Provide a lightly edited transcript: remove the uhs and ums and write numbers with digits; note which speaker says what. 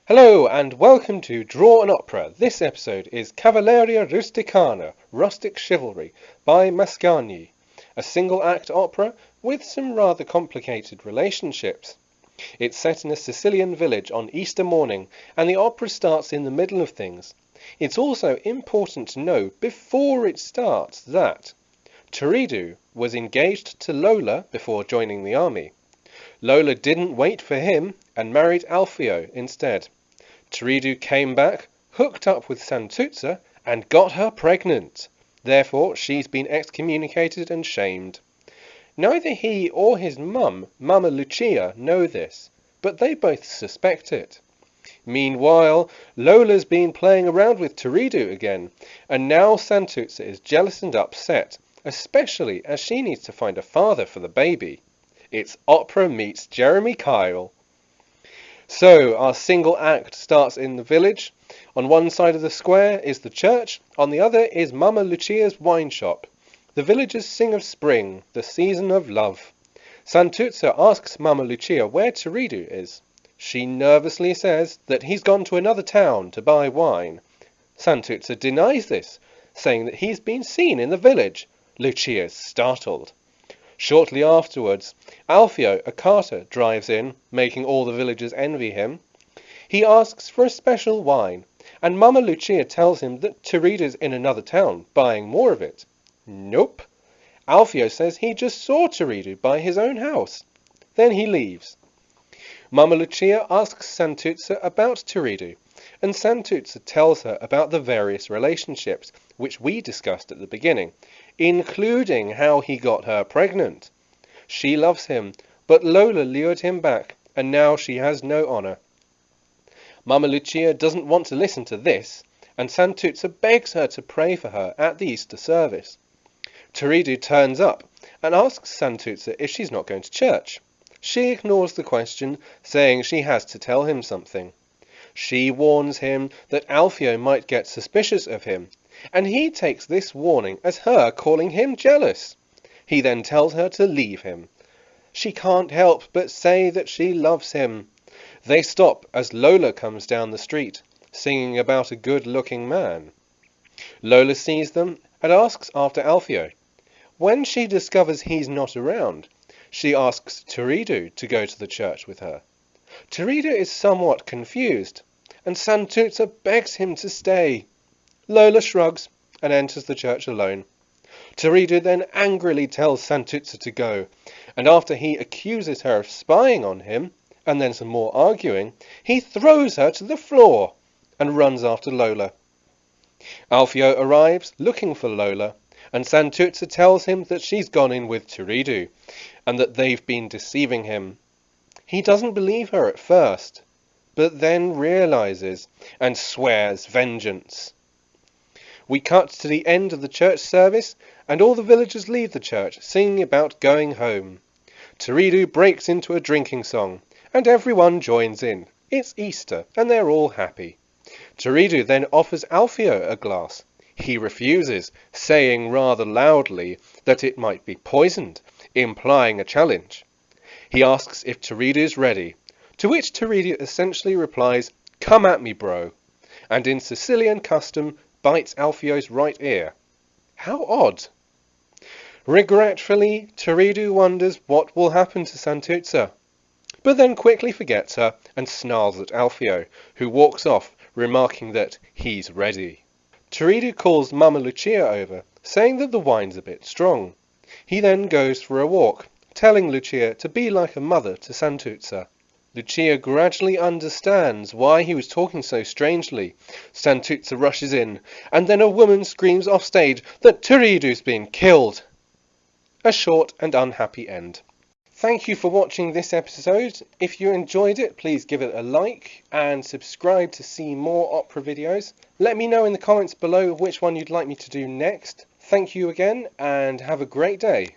Speaker 1: Hello and welcome to Draw an Opera. This episode is Cavalleria Rusticana, Rustic Chivalry by Mascagni, a single-act opera with some rather complicated relationships. It's set in a Sicilian village on Easter morning and the opera starts in the middle of things. It's also important to know before it starts that Turiddu was engaged to Lola before joining the army. Lola didn't wait for him and married Alfio instead. Turiddu came back, hooked up with Santuzza, and got her pregnant. Therefore, she's been excommunicated and shamed. Neither he or his mum, Mamma Lucia, know this, but they both suspect it. Meanwhile, Lola's been playing around with Turiddu again, and now Santuzza is jealous and upset, especially as she needs to find a father for the baby. It's opera meets Jeremy Kyle. So, our single act starts in the village. On one side of the square is the church, on the other is Mamma Lucia's wine shop. The villagers sing of spring, the season of love. Santuzza asks Mamma Lucia where Turiddu is. She nervously says that he's gone to another town to buy wine. Santuzza denies this, saying that he's been seen in the village. Lucia's startled. Shortly afterwards, Alfio, a carter, drives in, making all the villagers envy him. He asks for a special wine, and Mamma Lucia tells him that Turiddu's in another town, buying more of it. Nope. Alfio says he just saw Turiddu by his own house. Then he leaves. Mamma Lucia asks Santuzza about Turiddu, and Santuzza tells her about the various relationships which we discussed at the beginning, including how he got her pregnant. She loves him, but Lola lured him back, and now she has no honour. Mamma Lucia doesn't want to listen to this, and Santuzza begs her to pray for her at the Easter service. Turiddu turns up and asks Santuzza if she's not going to church. She ignores the question, saying she has to tell him something. She warns him that Alfio might get suspicious of him, and he takes this warning as her calling him jealous. He then tells her to leave him. She can't help but say that she loves him. They stop as Lola comes down the street, singing about a good-looking man. Lola sees them and asks after Alfio. When she discovers he's not around, she asks Turiddu to go to the church with her. Turiddu is somewhat confused, and Santuzza begs him to stay. Lola shrugs and enters the church alone. Turiddu then angrily tells Santuzza to go, and after he accuses her of spying on him, and then some more arguing, he throws her to the floor and runs after Lola. Alfio arrives looking for Lola, and Santuzza tells him that she's gone in with Turiddu, and that they've been deceiving him. He doesn't believe her at first, but then realizes and swears vengeance. We cut to the end of the church service, and all the villagers leave the church, singing about going home. Turiddu breaks into a drinking song, and everyone joins in. It's Easter, and they're all happy. Turiddu then offers Alfio a glass. He refuses, saying rather loudly that it might be poisoned, implying a challenge. He asks if Turiddu's ready, to which Turiddu essentially replies, "Come at me, bro," and in Sicilian custom bites Alfio's right ear. How odd! Regretfully, Turiddu wonders what will happen to Santuzza, but then quickly forgets her and snarls at Alfio, who walks off, remarking that he's ready. Turiddu calls Mamma Lucia over, saying that the wine's a bit strong. He then goes for a walk, telling Lucia to be like a mother to Santuzza. Lucia gradually understands why he was talking so strangely. Santuzza rushes in, and then a woman screams off stage that Turiddu's been killed. A short and unhappy end. Thank you for watching this episode. If you enjoyed it, please give it a like and subscribe to see more opera videos. Let me know in the comments below which one you'd like me to do next. Thank you again and have a great day.